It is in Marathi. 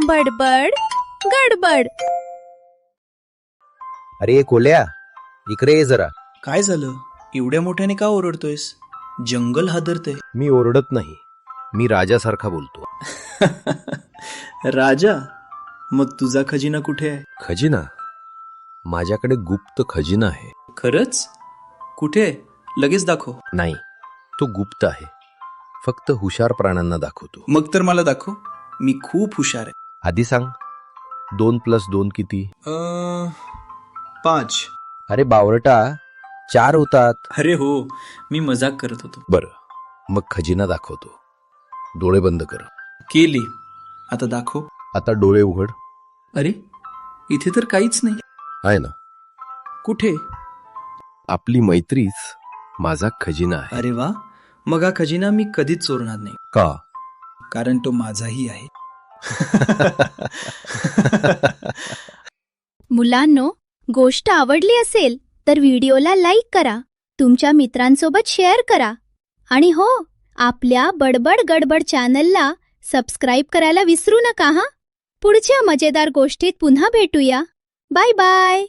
बडबड गडबड. अरे कोल्या, इकडे ये जरा. काय झालं? एवढ्या मोठ्याने का ओरडतोयस? जंगल हादरते. मी ओरडत नाही, मी राजासारखा बोलतो. राजा? मग तुझा खजिना कुठे आहे? खजिना? माझ्याकडे गुप्त खजिना आहे. खरंच? कुठे? लगेच दाखव. नाही, तो गुप्त आहे. फक्त हुशार प्राण्यांना दाखवतो. मग तर मला दाखव. मी खूप हुशार आहे. आधी सांग, 2+2 किती? 5. अरे बावरटा, 4 होतात. अरे हो, मी मजाक करत होतो. बरं, मग खजिना दाखवतो. डोळे बंद कर. केली. आता दाखव. आता डोळे उघड. अरे, इथे तर काहीच नाही. आहे ना? कुठे? आपली मैत्रीच माझा खजिना आहे. अरे वा, मग हा खजिना मी कधीच चोरणार नाही. का? कारण तो माझाही आहे. मुलांनो, गोष्ट आवडली असेल तर व्हिडिओला लाईक करा, तुमच्या मित्रांसोबत शेअर करा आणि हो, आपल्या बडबड गडबड चॅनलला सबस्क्राईब करायला विसरू नका. पुढच्या मजेदार गोष्टीत पुन्हा भेटूया. Bye bye.